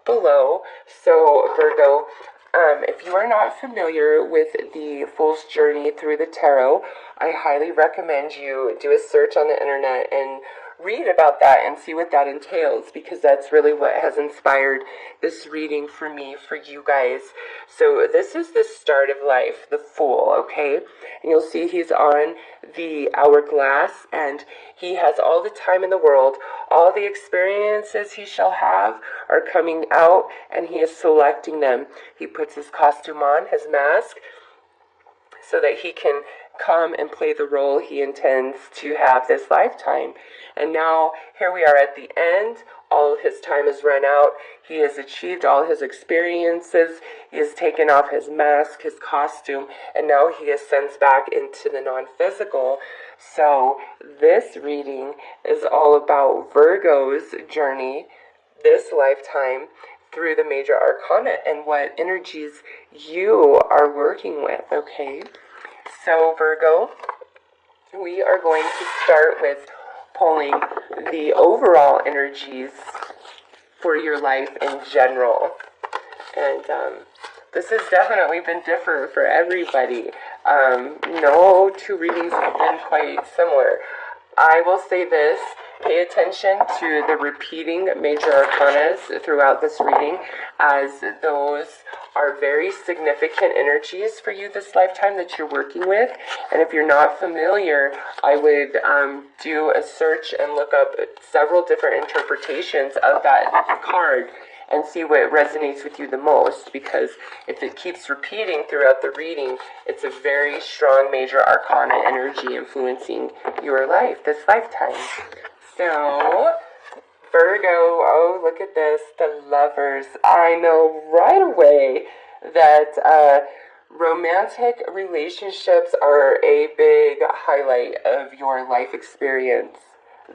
below. So Virgo, if you are not familiar with the Fool's Journey through the Tarot, I highly recommend you do a search on the internet and read about that and see what that entails, because that's really what has inspired this reading for me, for you guys. So this is the start of life, the Fool, okay? And you'll see he's on the hourglass, and he has all the time in the world. All the experiences he shall have are coming out, and he is selecting them. He puts his costume on, his mask, so that he can come and play the role he intends to have this lifetime. And now, here we are at the end. All of his time has run out. He has achieved all his experiences. He has taken off his mask, his costume, and now he ascends back into the non-physical. So this reading is all about Virgo's journey this lifetime through the major arcana and what energies you are working with, okay? So Virgo, we are going to start with pulling the overall energies for your life in general. And this has definitely been different for everybody. No two readings have been quite similar. I will say this: pay attention to the repeating major arcanas throughout this reading, as those are very significant energies for you this lifetime that you're working with. And if you're not familiar, I would do a search and look up several different interpretations of that card and see what resonates with you the most, because if it keeps repeating throughout the reading, it's a very strong major arcana energy influencing your life this lifetime. So, Virgo, oh, look at this, the Lovers. I know right away that romantic relationships are a big highlight of your life experience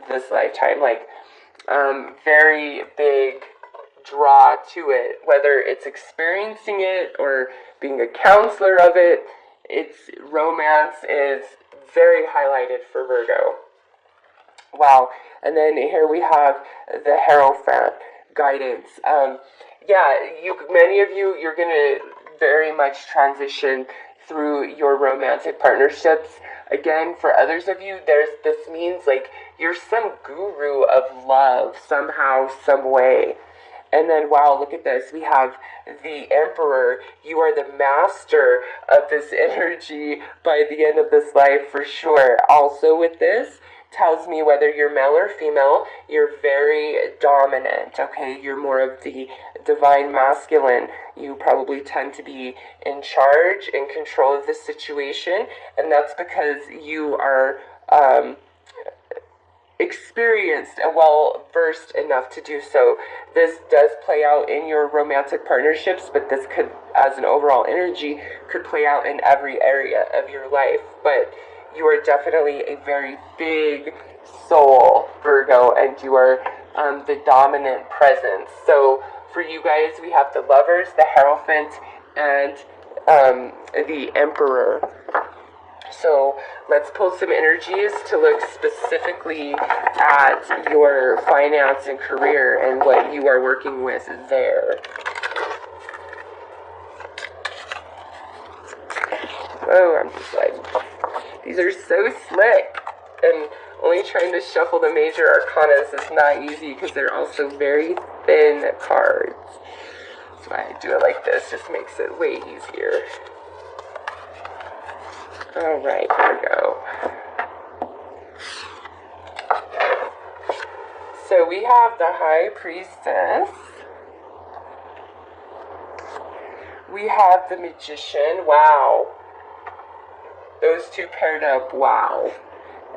this lifetime. Like, very big draw to it, whether it's experiencing it or being a counselor of it. It's romance is very highlighted for Virgo. Wow. And then here we have the Hierophant guidance. Many of you, you're going to very much transition through your romantic partnerships. Again, for others of you, this means like you're some guru of love somehow, some way. And then, wow, look at this. We have the Emperor. You are the master of this energy by the end of this life for sure. Also with this, tells me whether you're male or female, you're very dominant, okay? You're more of the divine masculine. You probably tend to be in charge, in control of the situation, and that's because you are experienced and well-versed enough to do so. This does play out in your romantic partnerships, but this could, as an overall energy, could play out in every area of your life. But you are definitely a very big soul, Virgo, and you are the dominant presence. So for you guys, we have the Lovers, the Hierophant, and the Emperor. So let's pull some energies to look specifically at your finance and career and what you are working with there. Oh, I'm just like, these are so slick. And only trying to shuffle the major arcanas is not easy because they're also very thin cards. That's why I do it like this, just makes it way easier. Alright, here we go. So we have the High Priestess. We have the Magician. Wow. Those two paired up. Wow.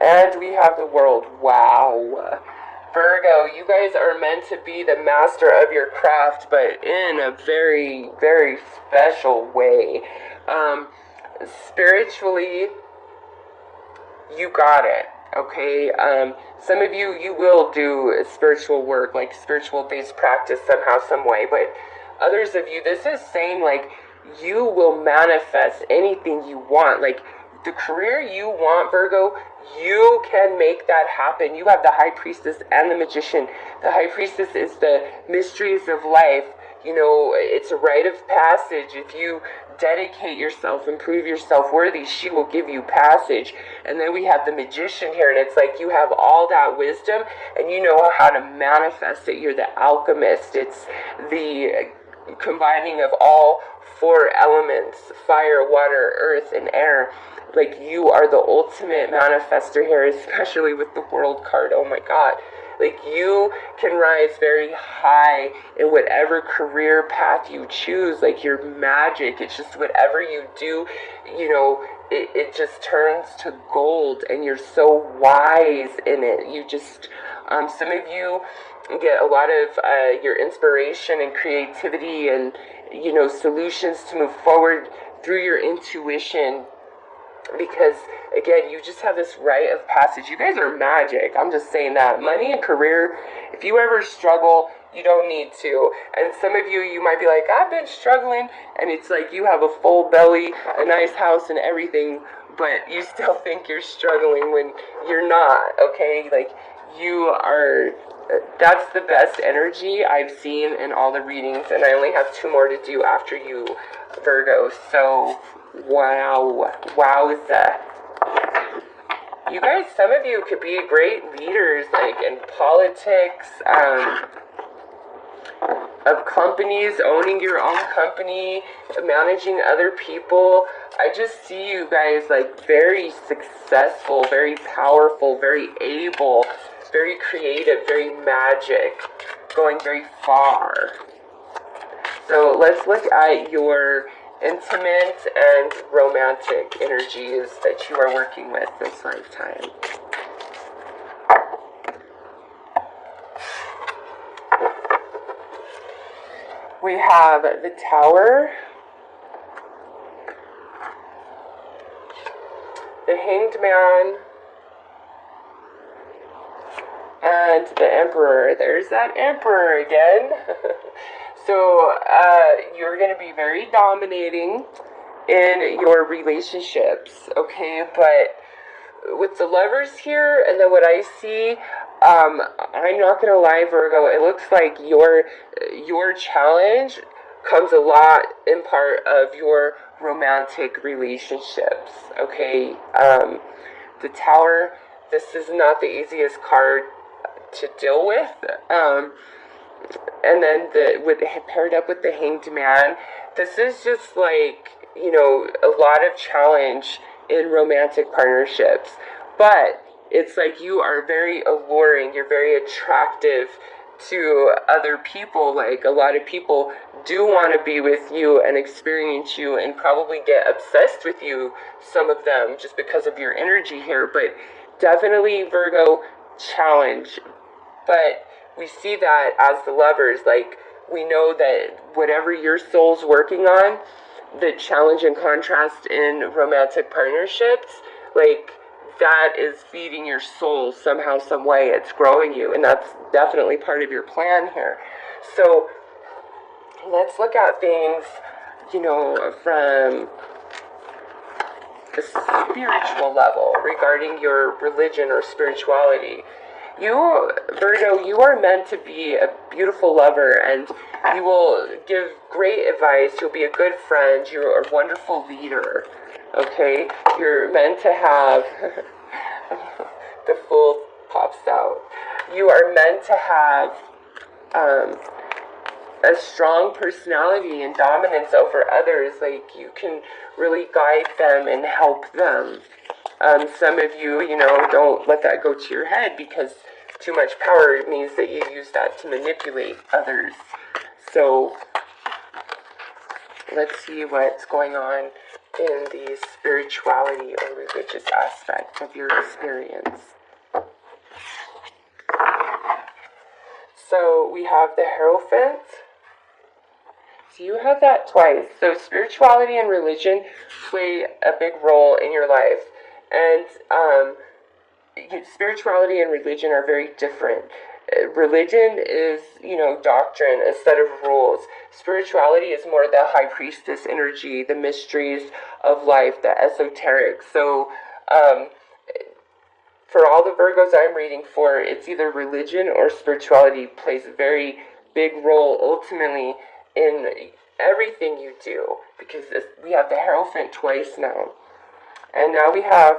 And we have the World. Wow. Virgo, you guys are meant to be the master of your craft, but in a very, very special way. Spiritually, you got it, okay? Some of you, you will do spiritual work, like spiritual-based practice somehow, some way, but others of you, this is saying, like, you will manifest anything you want. Like, the career you want, Virgo, you can make that happen. You have the High Priestess and the Magician. The High Priestess is the mysteries of life. it's a rite of passage. If you dedicate yourself and prove yourself worthy, she will give you passage. And then we have the magician here, and it's like you have all that wisdom and you know how to manifest it. You're the alchemist. It's the combining of all four elements: fire, water, earth, and air. Like, you are the ultimate manifester here, especially with the world card. Oh my God. Like, you can rise very high in whatever career path you choose. Like, you're magic. It's just whatever you do, it just turns to gold, and you're so wise in it. You just, some of you get a lot of your inspiration and creativity and, solutions to move forward through your intuition. Because, again, you just have this rite of passage. You guys are magic. I'm just saying that. Money and career, if you ever struggle, you don't need to. And some of you might be like, I've been struggling. And it's like you have a full belly, a nice house, and everything. But you still think you're struggling when you're not, okay? Like, you are... That's the best energy I've seen in all the readings. And I only have 2 more to do after you, Virgo. So... Wowza. You guys, some of you could be great leaders, like in politics, of companies, owning your own company, managing other people. I just see you guys like very successful, very powerful, very able, very creative, very magic, going very far. So let's look at your intimate and romantic energies that you are working with this lifetime. We have the Tower, the Hanged Man, and the Emperor. There's that Emperor again. So, you're going to be very dominating in your relationships, okay? But with the Lovers here, and then what I see, I'm not going to lie, Virgo, it looks like your challenge comes a lot in part of your romantic relationships, okay? The Tower, this is not the easiest card to deal with. And then paired up with the Hanged Man, this is just like, a lot of challenge in romantic partnerships. But it's like you are very alluring, you're very attractive to other people. Like, a lot of people do want to be with you and experience you and probably get obsessed with you, some of them, just because of your energy here. But definitely, Virgo, challenge. But we see that as the Lovers, like, we know that whatever your soul's working on, the challenge and contrast in romantic partnerships, like, that is feeding your soul somehow, some way. It's growing you, and that's definitely part of your plan here. So let's look at things, from a spiritual level regarding your religion or spirituality. You, Virgo, you are meant to be a beautiful lover, and you will give great advice. You'll be a good friend. You're a wonderful leader, okay? You're meant to have... the Fool pops out. You are meant to have a strong personality and dominance over others. Like, you can really guide them and help them. Some of you, don't let that go to your head, because too much power means that you use that to manipulate others. So, let's see what's going on in the spirituality or religious aspect of your experience. So, we have the Hierophant. So you have that twice. So spirituality and religion play a big role in your life. And spirituality and religion are very different. Religion is, doctrine, a set of rules. Spirituality is more the high priestess energy, the mysteries of life, the esoteric. So for all the Virgos I'm reading for, it's either religion or spirituality plays a very big role ultimately in everything you do, because we have the Hierophant twice now. And now we have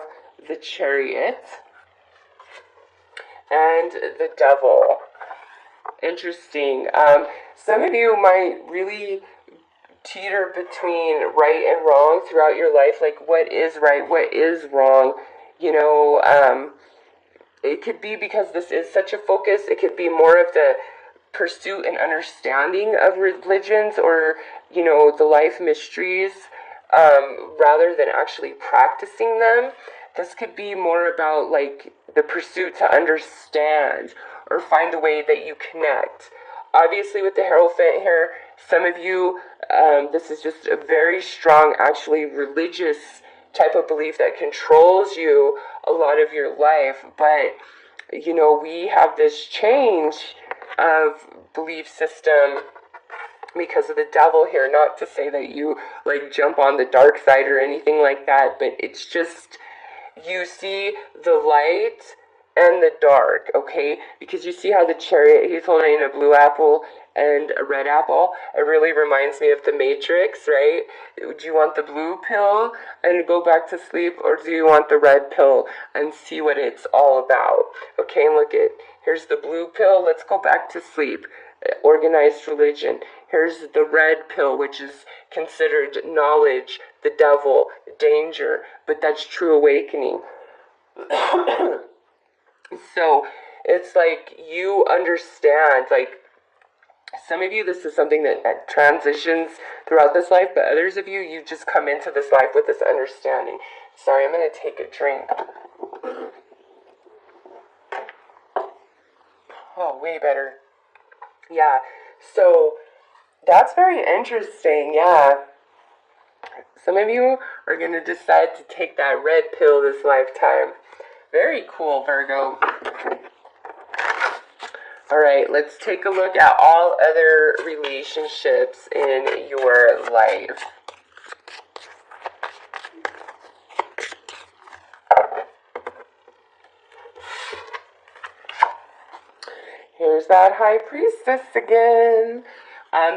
the Chariot and the Devil. Interesting. Some of you might really teeter between right and wrong throughout your life, like what is right, what is wrong. It could be because this is such a focus. It could be more of the pursuit and understanding of religions, or the life mysteries, rather than actually practicing them. This could be more about like the pursuit to understand or find a way that you connect. Obviously, with the Hierophant here, some of you, this is just a very strong, actually religious type of belief that controls you a lot of your life. But we have this change of belief system because of the Devil here. Not to say that you like jump on the dark side or anything like that, but it's just, you see the light and the dark, okay? Because you see how the Chariot, he's holding a blue apple and a red apple. It really reminds me of the Matrix, right? Do you want the blue pill and go back to sleep, or do you want the red pill and see what it's all about? Okay, and look at, here's the blue pill, let's go back to sleep. Organized religion. Here's the red pill, which is considered knowledge, the devil, danger, but that's true awakening. So it's like you understand, like some of you, this is something that transitions throughout this life, but others of you, you just come into this life with this understanding. Sorry, I'm going to take a drink. Oh, way better. Yeah, so that's very interesting, yeah. Some of you are going to decide to take that red pill this lifetime. Very cool, Virgo. Alright, let's take a look at all other relationships in your life. Here's that High Priestess again.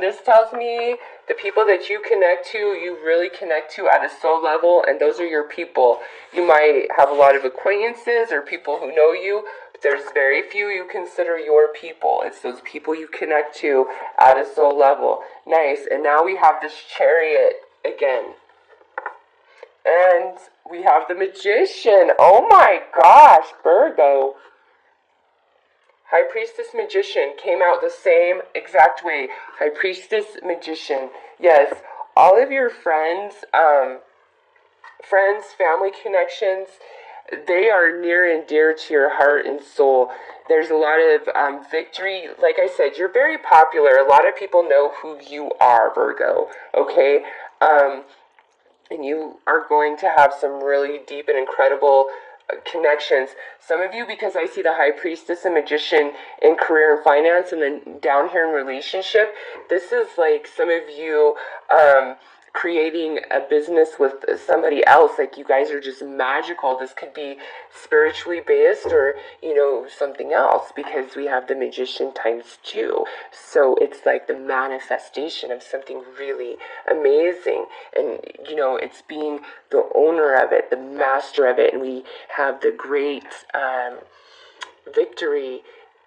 This tells me the people that you connect to, you really connect to at a soul level, and those are your people. You might have a lot of acquaintances or people who know you, but there's very few you consider your people. It's those people you connect to at a soul level. Nice. And now we have this Chariot again. And we have the Magician. Oh my gosh, Virgo. High Priestess, Magician came out the same exact way. High Priestess, Magician. Yes, all of your friends, family connections, they are near and dear to your heart and soul. There's a lot of victory. Like I said, you're very popular. A lot of people know who you are, Virgo. Okay? And you are going to have some really deep and incredible connections. Some of you, because I see the High Priestess and Magician in career and finance, and then down here in relationship, this is like some of you creating a business with somebody else. Like you guys are just magical. This could be spiritually based, or something else, because we have the Magician ×2. So it's like the manifestation of something really amazing, and it's being the owner of it, the master of it. And we have the great victory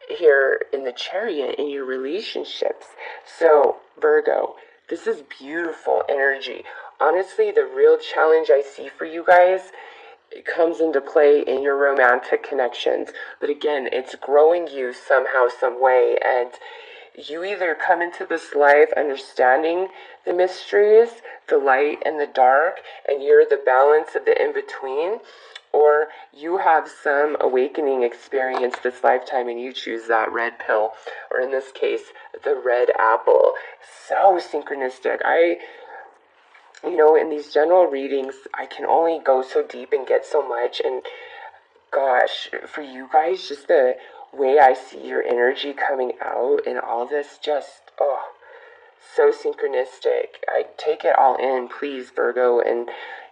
here in the Chariot in your relationships. So Virgo, this is beautiful energy. Honestly, the real challenge I see for you guys, it comes into play in your romantic connections. But again, it's growing you somehow, some way. And you either come into this life understanding the mysteries, the light and the dark, and you're the balance of the in-between, or you have some awakening experience this lifetime and you choose that red pill, or in this case, the red apple. So synchronistic. In these general readings, I can only go so deep and get so much. And gosh, for you guys, just the way I see your energy coming out and all this, just, so synchronistic. I take it all in, please, Virgo. And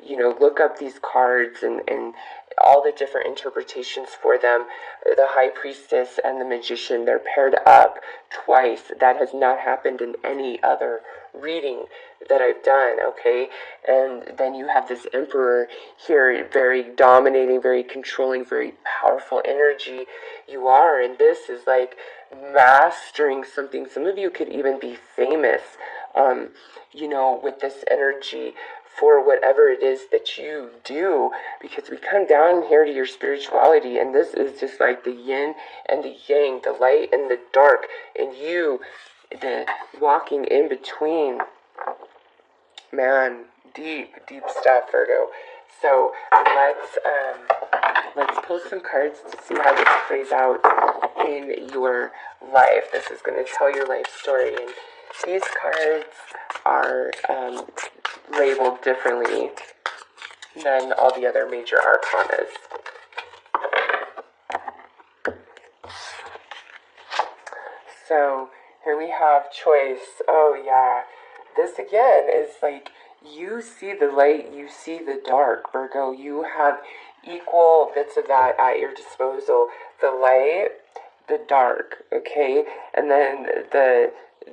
look up these cards and all the different interpretations for them. The High Priestess and the Magician, they're paired up twice. That has not happened in any other reading that I've done, okay? And then you have this Emperor here, very dominating, very controlling, very powerful energy you are, and this is like mastering something. Some of you could even be famous, with this energy for whatever it is that you do, because we come down here to your spirituality, and this is just like the yin and the yang, the light and the dark, and you, the walking in between. Man, deep stuff, Virgo. So let's pull some cards to see how this plays out in your life. This is going to tell your life story, and these cards are labeled differently than all the other major arcanas. So here we have choice. Oh yeah, this again is like, you see the light, you see the dark, Virgo. You have equal bits of that at your disposal. The light, the dark, okay? And then the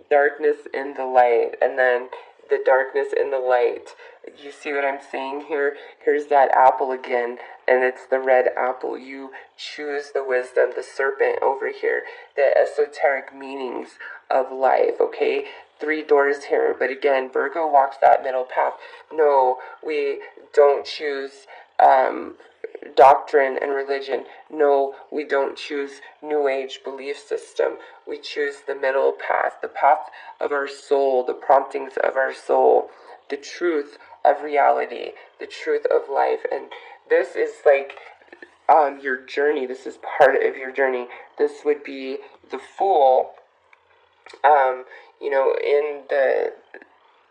darkness in the light, and then the darkness in the light. You see what I'm saying here? Here's that apple again, and it's the red apple. You choose the wisdom, the serpent over here, the esoteric meanings of life, okay? 3 doors here, but again, Virgo walks that middle path. No, we don't choose doctrine and religion. No, we don't choose New Age belief system. We choose the middle path, the path of our soul, the promptings of our soul, the truth of reality, the truth of life. And this is like your journey. This is part of your journey. This would be the Fool,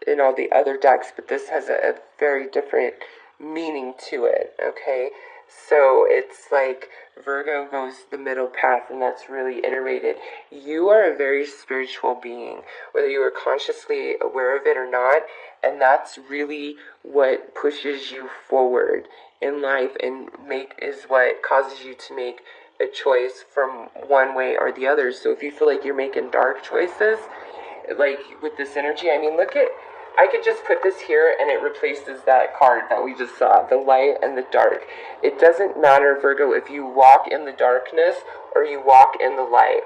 in all the other decks, but this has a very different meaning to it, okay? So it's like Virgo goes the middle path, and that's really iterated. You are a very spiritual being, whether you are consciously aware of it or not, and that's really what pushes you forward in life and is what causes you to make a choice from one way or the other. So if you feel like you're making dark choices, like with this energy, I mean, I could just put this here and it replaces that card that we just saw, the light and the dark. It doesn't matter, Virgo, if you walk in the darkness or you walk in the light.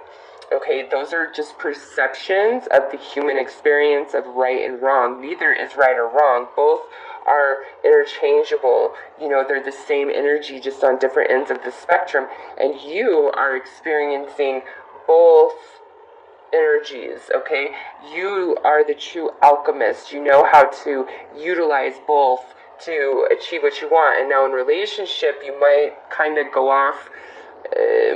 Okay, those are just perceptions of the human experience of right and wrong. Neither is right or wrong. Both are interchangeable. They're the same energy, just on different ends of the spectrum. And you are experiencing both energies, okay? You are the true alchemist. You know how to utilize both to achieve what you want. And now in relationship, you might kind of go off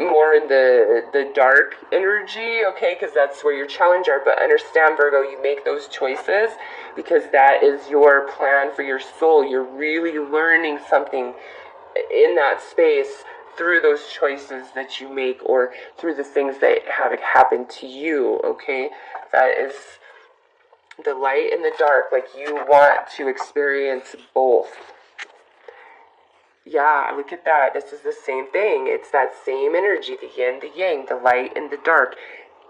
more in the dark energy, okay, because that's where your challenge are. But understand, Virgo, you make those choices because that is your plan for your soul. You're really learning something in that space through those choices that you make, or through the things that have happened to you, okay? That is the light and the dark. Like, you want to experience both. Yeah, look at that. This is the same thing. It's that same energy, the yin, the yang, the light and the dark.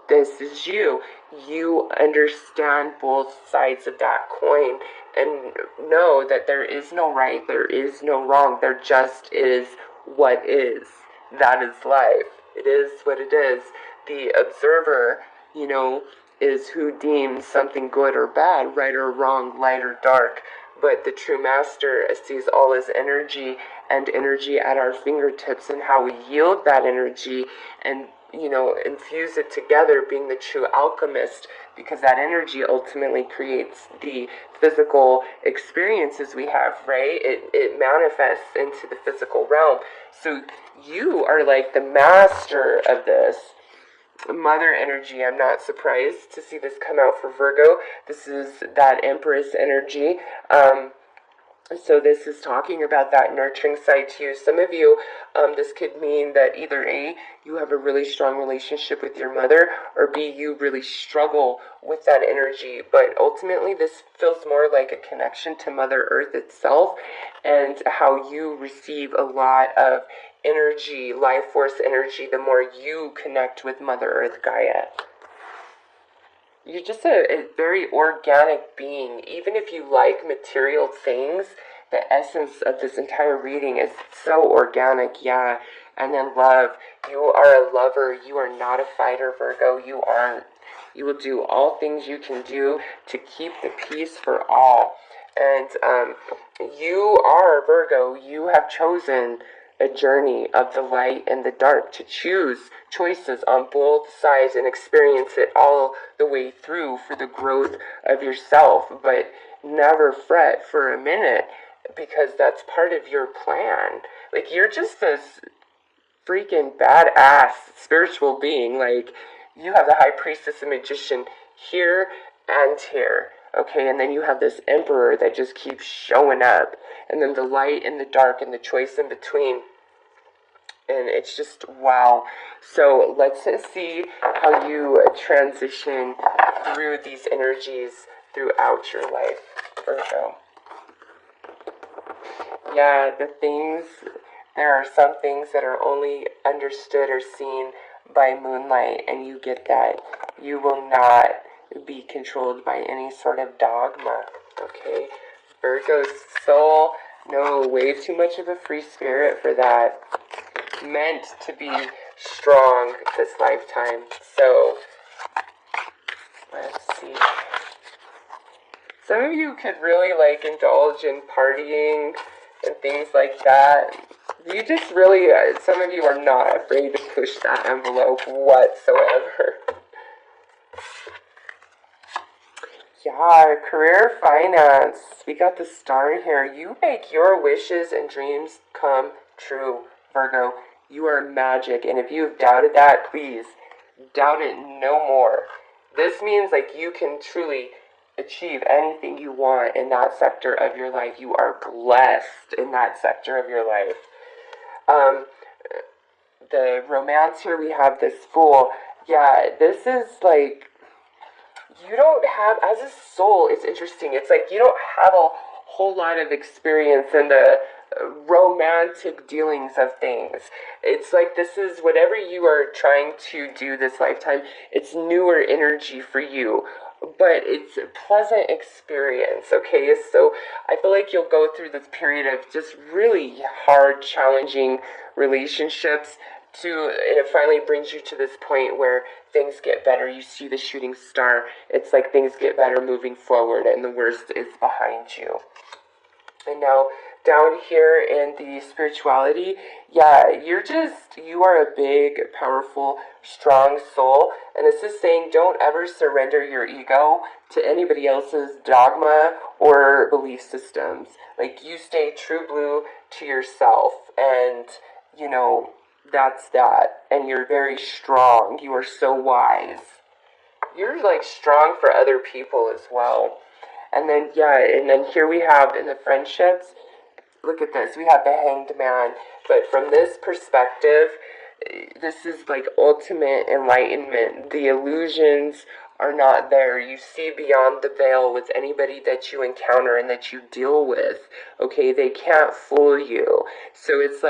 This is you. You understand both sides of that coin and know that there is no right, there is no wrong. There just is what is. That is life. It is what it is. The observer, is who deems something good or bad, right or wrong, light or dark. But the true master sees all as energy, and energy at our fingertips, and how we yield that energy and infuse it together, being the true alchemist, because that energy ultimately creates the physical experiences we have, right? It manifests into the physical realm. So you are like the master of this. Mother energy, I'm not surprised to see this come out for Virgo. This is that Empress energy. So this is talking about that nurturing side to you. Some of you, this could mean that either A, you have a really strong relationship with your mother, or B, you really struggle with that energy. But ultimately, this feels more like a connection to Mother Earth itself, and how you receive a lot of energy, life force energy, the more you connect with Mother Earth Gaia. You're just a very organic being. Even if you like material things, the essence of this entire reading is so organic, yeah. And then love. You are a lover. You are not a fighter, Virgo. You aren't. You will do all things you can do to keep the peace for all. And you are, Virgo, you have chosen a journey of the light and the dark, to choose choices on both sides and experience it all the way through for the growth of yourself. But never fret for a minute, because that's part of your plan. Like, you're just this freaking badass spiritual being. Like, you have the high priestess and magician here and here. Okay, and then you have this emperor that just keeps showing up, and then the light and the dark and the choice in between. And it's just wow. So let's see how you transition through these energies throughout your life, Virgo. Yeah, there are some things that are only understood or seen by moonlight, and you get that. You will not be controlled by any sort of dogma, okay? Virgo's soul, no, way too much of a free spirit for that. Meant to be strong this lifetime. So, let's see. Some of you could really indulge in partying and things like that. You just really, some of you are not afraid to push that envelope whatsoever. Yeah, career finance. We got the star here. You make your wishes and dreams come true, Virgo. You are magic, and if you've doubted that, please doubt it no more. This means you can truly achieve anything you want in that sector of your life. You are blessed in that sector of your life. The romance here, we have this Fool. Yeah, this is you don't have, as a soul, it's interesting. It's you don't have a whole lot of experience in the romantic dealings of things. It's this is whatever you are trying to do this lifetime, it's newer energy for you, but it's a pleasant experience, okay? So I feel you'll go through this period of just really hard, challenging relationships, and it finally brings you to this point where things get better. You see the shooting star. It's things get better moving forward, and the worst is behind you. And now, down here in the spirituality, yeah, you are a big, powerful, strong soul. And this is saying don't ever surrender your ego to anybody else's dogma or belief systems. You stay true blue to yourself, and, that's that. And you're very strong. You are so wise. You're strong for other people as well. And then, here we have in the friendships, look at this, we have the Hanged Man. But from this perspective, this is ultimate enlightenment. The illusions are not there. You see beyond the veil with anybody that you encounter and that you deal with. Okay, they can't fool you. So it's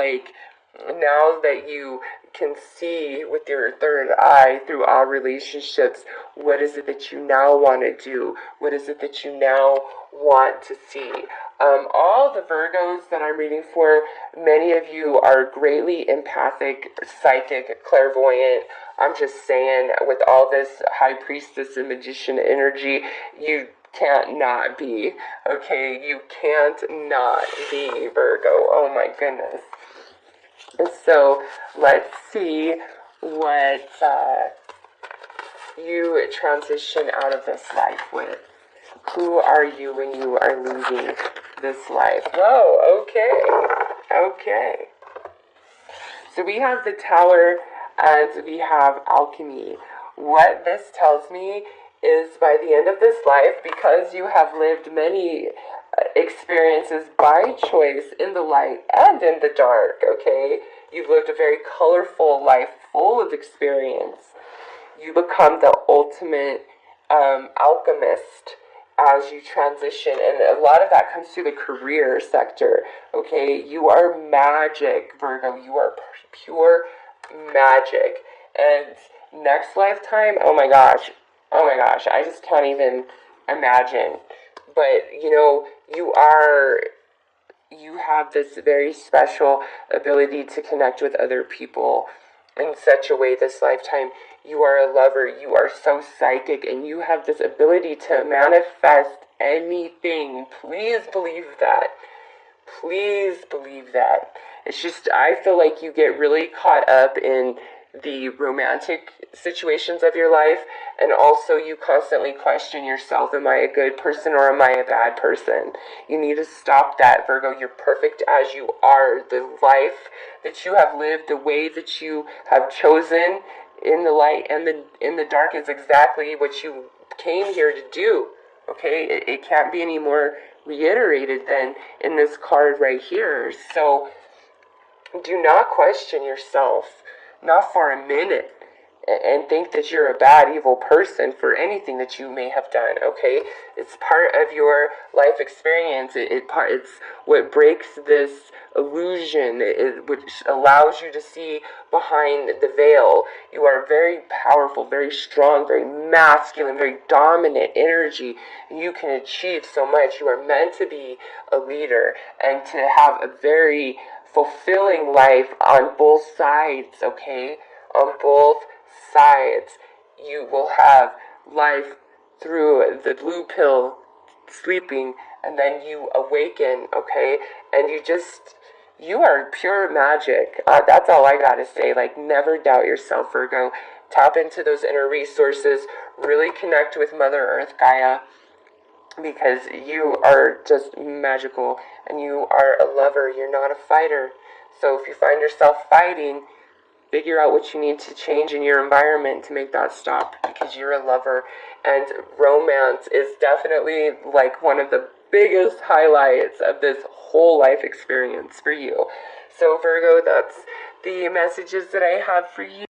now that you can see with your third eye through all relationships, what is it that you now want to do? What is it that you now want to see? All the Virgos that I'm reading for, many of you are greatly empathic, psychic, clairvoyant. I'm just saying, with all this high priestess and magician energy, you can't not be. Okay, you can't not be, Virgo. Oh my goodness. So let's see what you transition out of this life with. Who are you when you are leaving this life? Whoa, okay. So we have the Tower and we have Alchemy. What this tells me is by the end of this life, because you have lived many experiences by choice in the light and in the dark, okay? You've lived a very colorful life full of experience. You become the ultimate alchemist as you transition, and a lot of that comes through the career sector, okay? You are magic, Virgo. You are pure magic. And next lifetime, oh my gosh, I just can't even imagine. But, you have this very special ability to connect with other people in such a way this lifetime. You are a lover, you are so psychic, and you have this ability to manifest anything. Please believe that. Please believe that. It's just, I feel like you get really caught up in the romantic situations of your life, and also you constantly question yourself, am I a good person or am I a bad person? You need to stop that, Virgo. You're perfect as you are. The life that you have lived, the way that you have chosen in the light and in the dark is exactly what you came here to do. Okay, it can't be any more reiterated than in this card right here. So do not question yourself, not for a minute, and think that you're a bad, evil person for anything that you may have done, okay? It's part of your life experience. It's what breaks this illusion, which allows you to see behind the veil. You are very powerful, very strong, very masculine, very dominant energy. You can achieve so much. You are meant to be a leader and to have a very fulfilling life on both sides, okay? On both sides. You will have life through the blue pill, sleeping, and then you awaken, okay? And you are pure magic. That's all I gotta say. Like, never doubt yourself, Virgo. Tap into those inner resources. Really connect with Mother Earth, Gaia, because you are just magical, and you are a lover. You're not a fighter. So if you find yourself fighting, figure out what you need to change in your environment to make that stop, because you're a lover. And romance is definitely like one of the biggest highlights of this whole life experience for you. So Virgo, that's the messages that I have for you.